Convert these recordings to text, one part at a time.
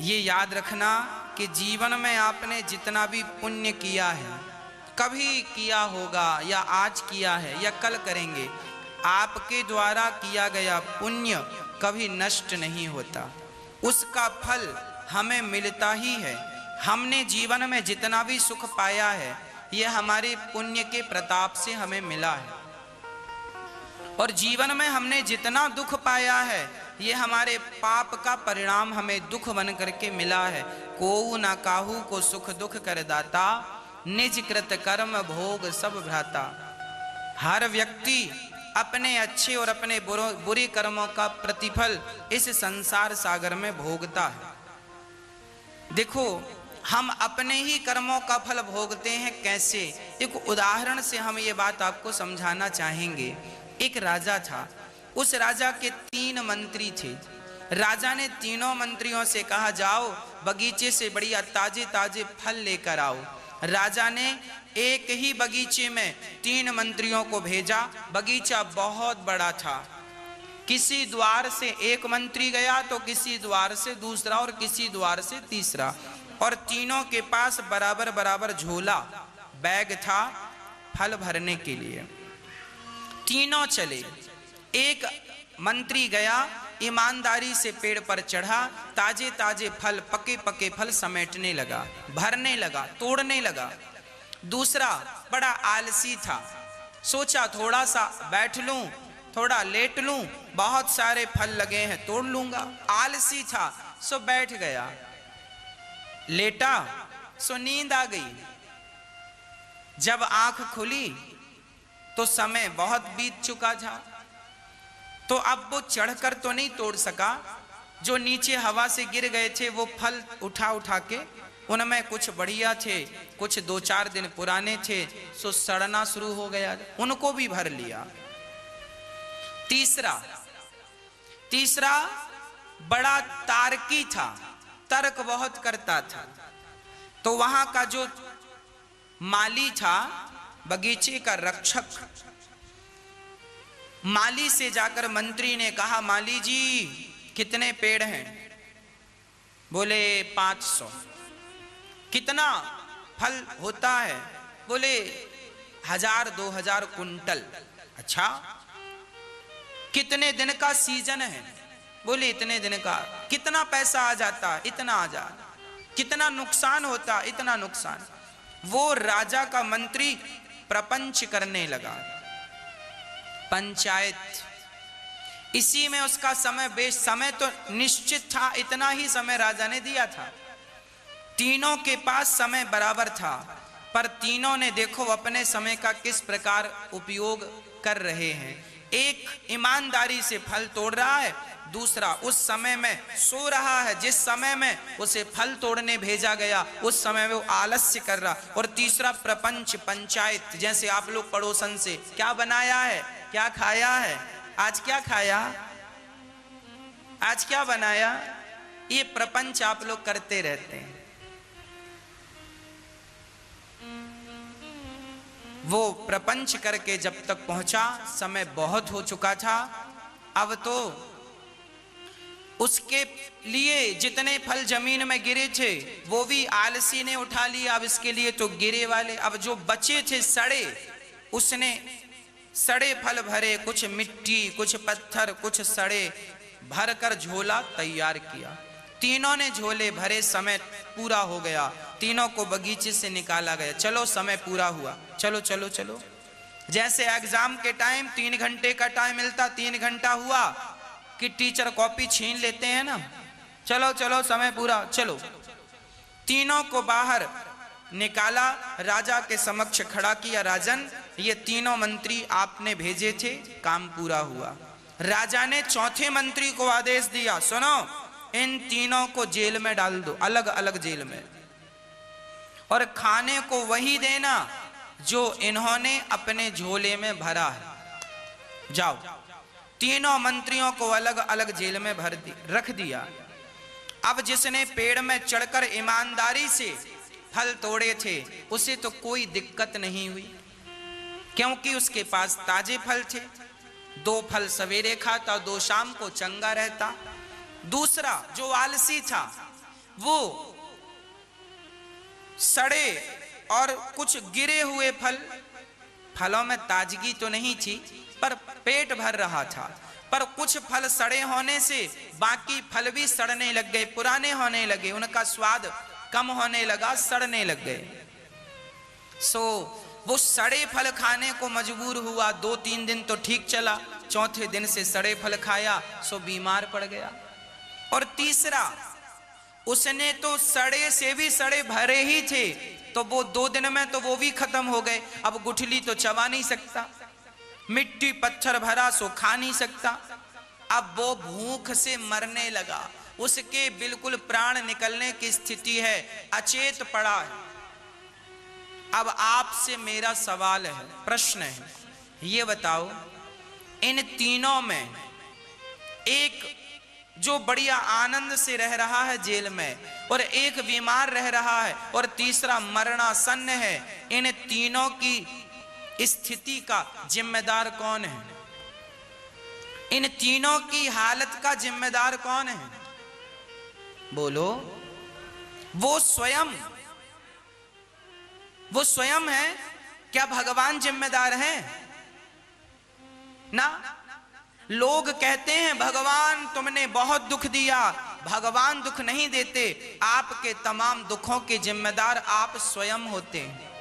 ये याद रखना कि जीवन में आपने जितना भी पुण्य किया है, कभी किया होगा या आज किया है या कल करेंगे, आपके द्वारा किया गया पुण्य कभी नष्ट नहीं होता, उसका फल हमें मिलता ही है। हमने जीवन में जितना भी सुख पाया है यह हमारे पुण्य के प्रताप से हमें मिला है, और जीवन में हमने जितना दुख पाया है ये हमारे पाप का परिणाम हमें दुख बन करके मिला है। कोऊ ना काहू को सुख दुख कर दाता, निज कृत कर्म भोग सब भ्राता। हर व्यक्ति अपने अच्छे और अपने बुरे कर्मों का प्रतिफल इस संसार सागर में भोगता है। देखो, हम अपने ही कर्मों का फल भोगते हैं कैसे, एक उदाहरण से हम ये बात आपको समझाना चाहेंगे। एक राजा था, उस राजा के 3 मंत्री थे। राजा ने तीनों मंत्रियों से कहा, जाओ बगीचे से बढ़िया ताजे ताजे फल लेकर आओ। राजा ने एक ही बगीचे में 3 मंत्रियों को भेजा। बगीचा बहुत बड़ा था, किसी द्वार से एक मंत्री गया तो किसी द्वार से दूसरा और किसी द्वार से तीसरा, और तीनों के पास बराबर बराबर झोला बैग था फल भरने के लिए। तीनों चले। एक मंत्री गया, ईमानदारी से पेड़ पर चढ़ा, ताजे ताजे फल, पके पके फल समेटने लगा, भरने लगा, तोड़ने लगा। दूसरा बड़ा आलसी था, सोचा थोड़ा सा बैठ लूं, थोड़ा लेट लूं, बहुत सारे फल लगे हैं तोड़ लूंगा। आलसी था सो बैठ गया, लेटा सो नींद आ गई। जब आंख खुली तो समय बहुत बीत चुका था, तो अब वो चढ़कर तो नहीं तोड़ सका। जो नीचे हवा से गिर गए थे वो फल उठा उठा के, उनमें कुछ बढ़िया थे, कुछ 2-4 दिन पुराने थे, सो सड़ना शुरू हो गया, उनको भी भर लिया। तीसरा बड़ा तार्की था, तर्क बहुत करता था। तो वहां का जो माली था, बगीचे का रक्षक, माली से जाकर मंत्री ने कहा, माली जी कितने पेड़ हैं? बोले 500। कितना फल होता है? बोले 1000-2000 कुंटल। अच्छा, कितने दिन का सीजन है? बोले इतने दिन का। कितना पैसा आ जाता? इतना आ जाता। कितना नुकसान होता? इतना नुकसान। वो राजा का मंत्री प्रपंच करने लगा, पंचायत। इसी में उसका समय तो निश्चित था, इतना ही समय राजा ने दिया था। तीनों के पास समय बराबर था, पर तीनों ने देखो अपने समय का किस प्रकार उपयोग कर रहे हैं। एक ईमानदारी से फल तोड़ रहा है, दूसरा उस समय में सो रहा है, जिस समय में उसे फल तोड़ने भेजा गया उस समय में वो आलस्य कर रहा, और तीसरा प्रपंच, पंचायत। जैसे आप लोग पड़ोसन से क्या बनाया है, क्या खाया है, आज क्या खाया, आज क्या बनाया, ये प्रपंच आप लोग करते रहते हैं। वो प्रपंच करके जब तक पहुंचा, समय बहुत हो चुका था। अब तो उसके लिए जितने फल जमीन में गिरे थे वो भी आलसी ने उठा लिया। अब इसके लिए तो गिरे वाले, अब जो बचे थे सड़े, उसने सड़े फल भरे, कुछ मिट्टी, कुछ पत्थर, कुछ सड़े, भर कर झोला तैयार किया। तीनों ने झोले भरे, समय पूरा हो गया, तीनों को बगीचे से निकाला गया। चलो समय पूरा हुआ, चलो चलो चलो। जैसे एग्जाम के टाइम 3 घंटे का टाइम मिलता, 3 घंटा हुआ कि टीचर कॉपी छीन लेते हैं ना, चलो चलो समय पूरा, चलो। तीनों को बाहर निकाला, राजा के समक्ष खड़ा किया। राजन, ये तीनों मंत्री आपने भेजे थे, काम पूरा हुआ। राजा ने चौथे मंत्री को आदेश दिया, सुनो, इन तीनों को जेल में डाल दो, अलग अलग जेल में, और खाने को वही देना जो इन्होंने अपने झोले में भरा है। जाओ। तीनों मंत्रियों को अलग अलग जेल में रख दिया। अब जिसने पेड़ में चढ़कर ईमानदारी से फल तोड़े थे उसे तो कोई दिक्कत नहीं हुई, क्योंकि उसके पास ताजे फल थे। 2 फल सवेरे खाता, 2 शाम को चंगा रहता। दूसरा जो आलसी था वो सड़े और कुछ गिरे हुए फल, फलों में ताजगी तो नहीं थी पर पेट भर रहा था, पर कुछ फल सड़े होने से बाकी फल भी सड़ने लग गए, पुराने होने लगे, उनका स्वाद कम होने लगा, सड़ने लग गए। वो सड़े फल खाने को मजबूर हुआ। 2-3 दिन तो ठीक चला, चौथे दिन से सड़े फल खाया सो बीमार पड़ गया। और तीसरा, उसने तो सड़े से भी सड़े भरे ही थे, तो वो 2 दिन में तो वो भी खत्म हो गए। अब गुठली तो चबा नहीं सकता, मिट्टी पत्थर भरा सो खा नहीं सकता। अब वो भूख से मरने लगा, उसके बिल्कुल प्राण निकलने की स्थिति है, अचेत पड़ा है। अब आपसे मेरा सवाल है, प्रश्न है, ये बताओ इन तीनों में एक जो बढ़िया आनंद से रह रहा है जेल में, और एक बीमार रह रहा है, और तीसरा मरणासन्न है, इन तीनों की स्थिति का जिम्मेदार कौन है? इन तीनों की हालत का जिम्मेदार कौन है? बोलो। वो स्वयं है? क्या भगवान जिम्मेदार है? ना। लोग कहते हैं भगवान तुमने बहुत दुख दिया, भगवान दुख नहीं देते, आपके तमाम दुखों के जिम्मेदार आप स्वयं होते हैं।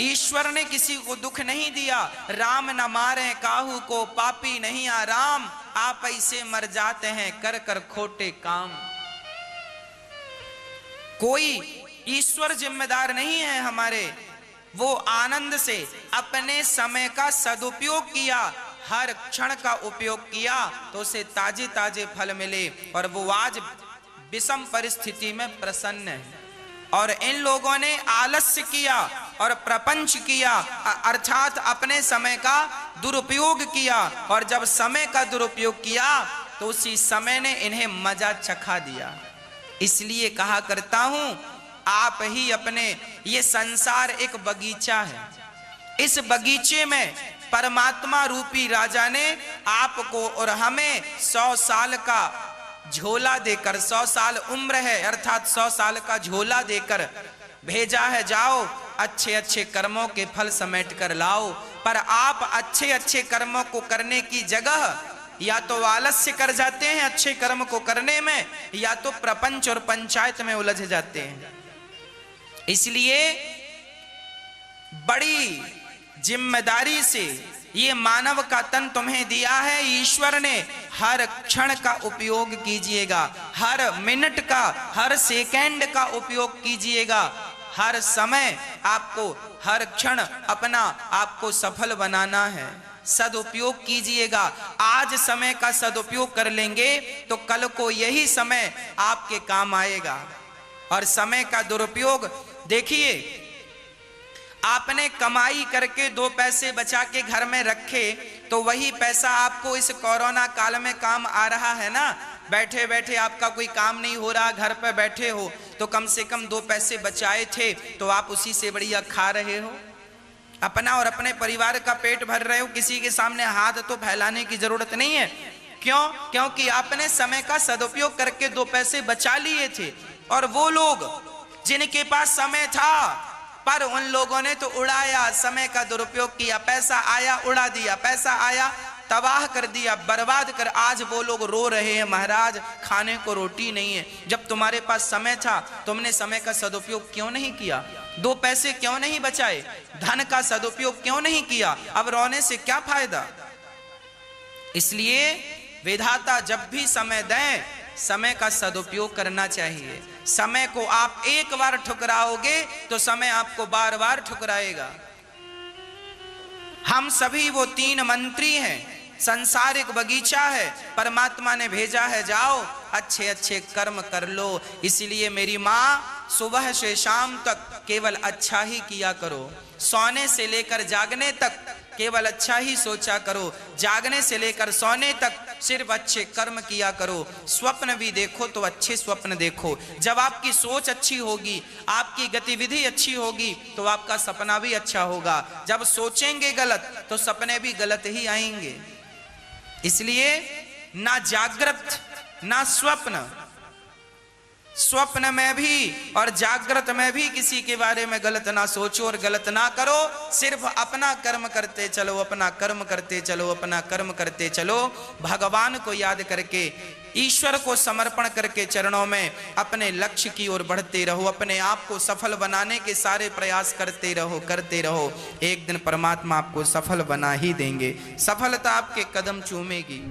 ईश्वर ने किसी को दुख नहीं दिया। राम न मारे काहू को, पापी नहीं आराम, आप ऐसे मर जाते हैं कर कर खोटे काम। कोई ईश्वर जिम्मेदार नहीं है हमारे। वो आनंद से अपने समय का सदुपयोग किया, हर क्षण का उपयोग किया तो उसे ताजे ताजे फल मिले, और वो आज विषम परिस्थिति में प्रसन्न है। और इन लोगों ने आलस्य किया और प्रपंच किया, अर्थात अपने समय का दुरुपयोग किया, और जब समय का दुरुपयोग किया तो उसी समय ने इन्हें मजा चखा दिया। इसलिए कहा करता हूं, आप ही अपने, ये संसार एक बगीचा है, इस बगीचे में परमात्मा रूपी राजा ने आपको और हमें 100 साल का झोला देकर, 100 साल उम्र है अर्थात 100 साल का झोला देकर भेजा है, जाओ अच्छे अच्छे कर्मों के फल समेट कर लाओ। पर आप अच्छे अच्छे कर्मों को करने की जगह या तो आलस्य कर जाते हैं अच्छे कर्म को करने में, या तो प्रपंच और पंचायत में उलझ जाते हैं। इसलिए बड़ी जिम्मेदारी से ये मानव का तन तुम्हें दिया है ईश्वर ने, हर क्षण का उपयोग कीजिएगा, हर मिनट का, हर सेकंड का उपयोग कीजिएगा, हर समय आपको, हर क्षण अपना आपको सफल बनाना है, सदुपयोग कीजिएगा। आज समय का सदुपयोग कर लेंगे तो कल को यही समय आपके काम आएगा। और समय का दुरुपयोग देखिए, आपने कमाई करके 2 पैसे बचा के घर में रखे तो वही पैसा आपको इस कोरोना काल में काम आ रहा है ना। बैठे बैठे आपका कोई काम नहीं हो रहा, घर पे बैठे हो तो कम से कम 2 पैसे बचाए थे तो आप उसी से बढ़िया खा रहे हो, अपना और अपने परिवार का पेट भर रहे हो, किसी के सामने हाथ तो फैलाने की जरूरत नहीं है। क्यों? क्योंकि आपने समय का सदुपयोग करके 2 पैसे बचा लिए थे। और वो लोग जिनके पास समय था पर उन लोगों ने तो उड़ाया, समय का दुरुपयोग किया, पैसा आया उड़ा दिया, पैसा आया तबाह कर दिया, बर्बाद कर, आज वो लोग रो रहे हैं महाराज खाने को रोटी नहीं है। जब तुम्हारे पास समय था तुमने समय का सदुपयोग क्यों नहीं किया? 2 पैसे क्यों नहीं बचाए? धन का सदुपयोग क्यों नहीं किया? अब रोने से क्या फायदा? इसलिए विधाता जब भी समय दें समय का सदुपयोग करना चाहिए। समय को आप एक बार ठुकराओगे तो समय आपको बार बार ठुकराएगा। हम सभी वो 3 मंत्री हैं, संसार एक बगीचा है, परमात्मा ने भेजा है जाओ अच्छे अच्छे कर्म कर लो। इसलिए मेरी माँ सुबह से शाम तक केवल अच्छा ही किया करो, सोने से लेकर जागने तक केवल अच्छा ही सोचा करो, जागने से लेकर सोने तक सिर्फ अच्छे कर्म किया करो। स्वप्न भी देखो तो अच्छे स्वप्न देखो। जब आपकी सोच अच्छी होगी, आपकी गतिविधि अच्छी होगी तो आपका सपना भी अच्छा होगा। जब सोचेंगे गलत तो सपने भी गलत ही आएंगे। इसलिए ना जागृत ना स्वप्न, स्वप्न में भी और जागृत में भी किसी के बारे में गलत ना सोचो और गलत ना करो। सिर्फ अपना कर्म करते चलो, अपना कर्म करते चलो, अपना कर्म करते चलो। भगवान को याद करके, ईश्वर को समर्पण करके चरणों में अपने लक्ष्य की ओर बढ़ते रहो। अपने आप को सफल बनाने के सारे प्रयास करते रहो, करते रहो। एक दिन परमात्मा आपको सफल बना ही देंगे। सफलता आपके कदम चूमेगी।